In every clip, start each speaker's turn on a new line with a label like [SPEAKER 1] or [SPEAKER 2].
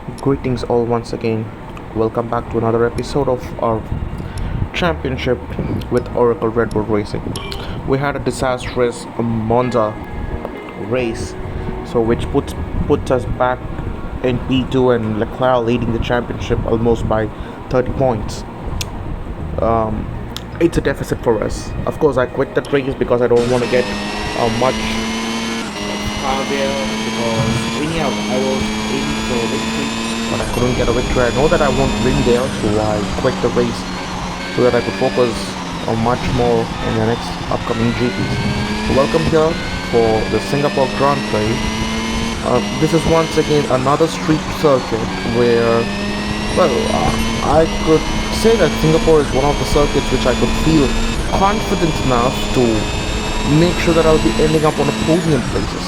[SPEAKER 1] Greetings all once again. Welcome back to another episode of our championship with Oracle Red Bull Racing. We had a disastrous Monza race, which puts us back in P2 and Leclerc leading the championship almost by 30 points. It's a deficit for us. Of course, I quit that race because I don't want to get much car there because anyhow I was aiming for a victory, but I couldn't get a victory. I know that I won't win there, so I quit the race so that I could focus on much more in the next upcoming GPs. Welcome here for the Singapore Grand Prix. This is once again another street circuit where, I could say that Singapore is one of the circuits which I could feel confident enough to make sure that I'll be ending up on a podium places.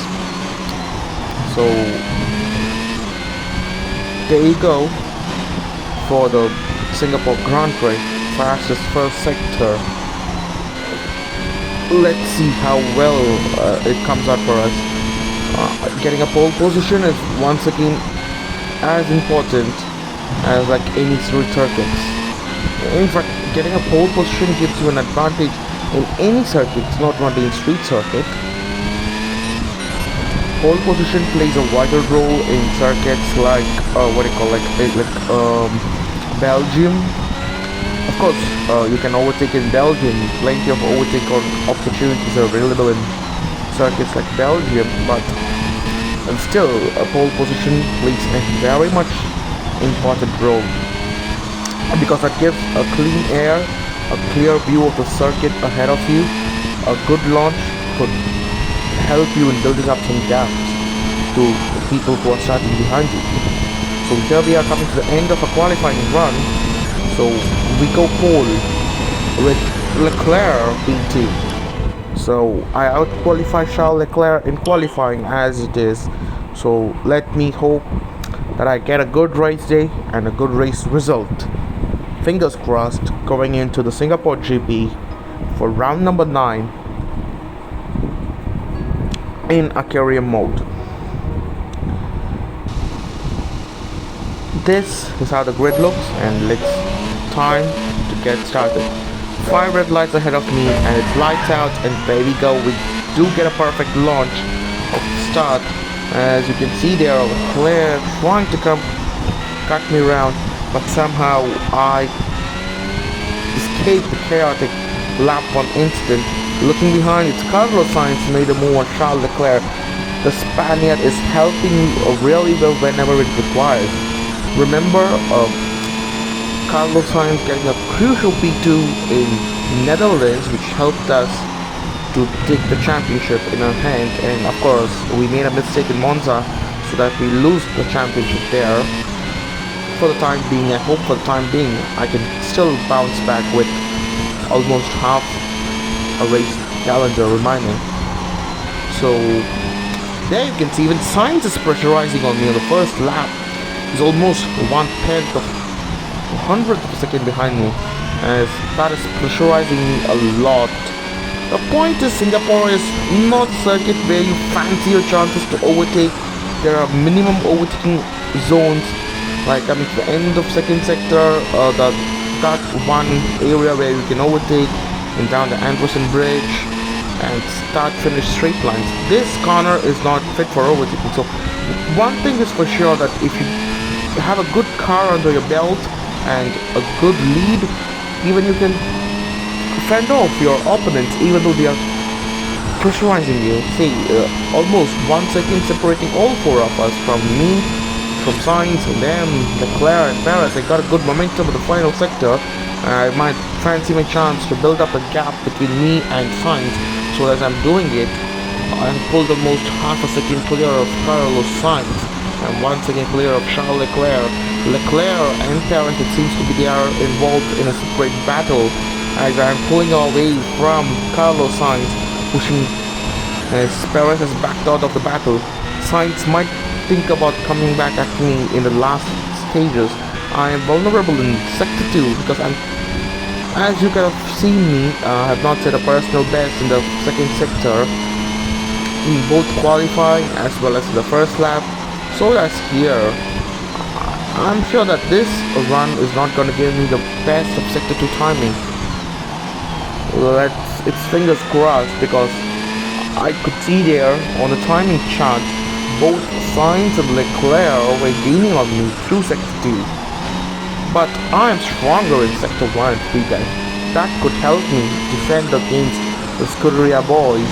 [SPEAKER 1] So there you go for the Singapore Grand Prix, fastest first sector. Let's see how well it comes out for us. Getting a pole position is once again as important as like any street circuits. In fact, getting a pole position gives you an advantage in any circuit, not only in street circuit. Pole position plays a vital role in circuits like Belgium. Of course, you can overtake in Belgium. Plenty of overtake opportunities are available in circuits like Belgium, but and still, a pole position plays a very much important role because that gives a clean air, a clear view of the circuit ahead of you. A good launch could help you in building up some gaps to the people who are starting behind you. So here we are coming to the end of a qualifying run. So we go pole with Leclerc P2. So I out-qualify Charles Leclerc in qualifying as it is. So let me hope that I get a good race day and a good race result. Fingers crossed going into the Singapore GP for round number 9 in Aquarium mode. This is how the grid looks, and it's time to get started. 5 red lights ahead of me and it lights out, and there we go. We do get a perfect launch of the start. As you can see there, Leclerc trying to cut me around, but somehow I escaped the chaotic lap 1 incident. Looking behind, it's Carlos Sainz made a move on Charles Leclerc. The Spaniard is helping me really well whenever it requires. Remember, Carlos Sainz getting a crucial P2 in Netherlands, which helped us to take the championship in our hand, and of course we made a mistake in Monza so that we lose the championship there. For the time being, I hope for the time being I can still bounce back with almost half a race calendar remaining. So there you can see even Sainz is pressurizing on me on the first lap. He's almost 1/10 of 100th of a second behind me, as that is pressurizing me a lot. The point is, Singapore is not a circuit where you fancy your chances to overtake. There are minimum overtaking zones, like coming to the end of second sector, that one area where you can overtake, and down the Anderson Bridge, and start-finish straight lines. This corner is not fit for overtaking. So one thing is for sure, that if you have a good car under your belt and a good lead, even you can fend off your opponents even though they are pressurizing you. See, almost 1 second separating all 4 of us from me, from Sainz, and then Leclerc and Perez. I got a good momentum in the final sector. I might fancy my chance to build up a gap between me and Sainz. So as I'm doing it, I'm pulled almost half a second clear of Carlos Sainz, and once again clear of Charles Leclerc. Leclerc and Perez, it seems to be they are involved in a separate battle, as I'm pulling away from Carlos Sainz, pushing as Perez has backed out of the battle. Sainz might think about coming back at me in the last stages. I am vulnerable in sector 2 because as you can have seen me, I have not set a personal best in the second sector in both qualifying as well as the first lap. So as here, I'm sure that this run is not going to give me the best of Sector 2 timing. It's fingers crossed, because I could see there on the timing chart both Sainz and Leclerc were gaining on me through Sector 2. But I am stronger in Sector 1 and 3, guys. That could help me defend against the Scuderia boys,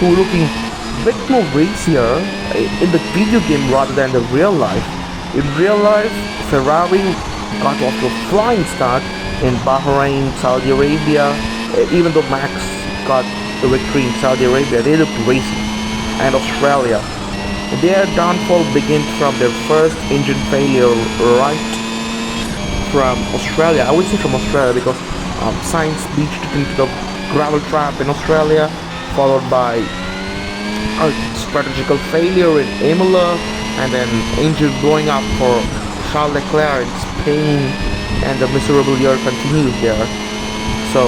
[SPEAKER 1] who are looking a bit more racier in the video game rather than the real life. In real life, Ferrari got off to a flying start in Bahrain, Saudi Arabia. Even though Max got the victory in Saudi Arabia, they looked racy. And Australia, their downfall begins from their first engine failure right from Australia. I would say from Australia, because Sainz beached it into the gravel trap in Australia, followed by a strategical failure in Imola, and then engine blowing up for Charles Leclerc in Spain, and the miserable year continues there. So,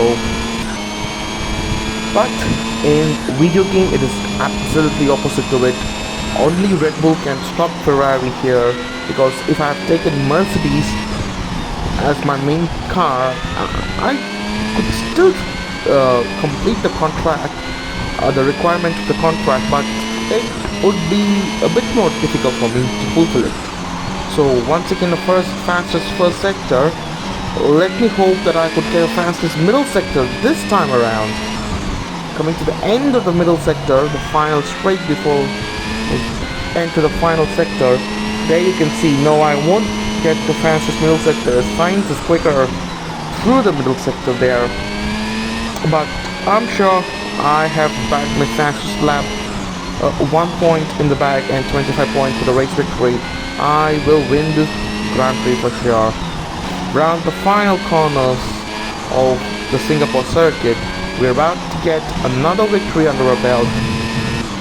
[SPEAKER 1] but in video game it is absolutely opposite to it. Only Red Bull can stop Ferrari here, because if I have taken Mercedes as my main car, I could still complete the contract, the requirement of the contract, but it would be a bit more difficult for me to fulfill it. So once again, the fastest first sector. Let me hope that I could get a fastest middle sector this time around. Coming to the end of the middle sector, the final straight before we enter the final sector, there you can see, no, I won't get the fastest middle sector. Sainz is quicker through the middle sector there, but I'm sure I have bagged my fastest lap, 1 point in the bag and 25 points for the race victory. I will win this Grand Prix for sure. Round the final corners of the Singapore circuit, we're about to get another victory under our belt.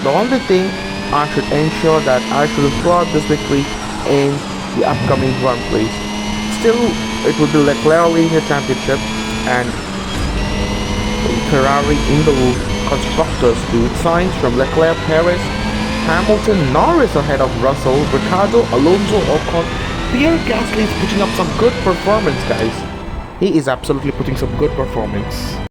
[SPEAKER 1] The only thing, I should ensure that I should throw out this victory in the upcoming Grand Prix. Still, it would be Leclerc leading the championship and Ferrari in the constructors lead. Sainz from Leclerc, Perez, Hamilton, Norris ahead of Russell, Ricciardo, Alonso, Ocon. Pierre Gasly is putting up some good performance, guys. He is absolutely putting some good performance.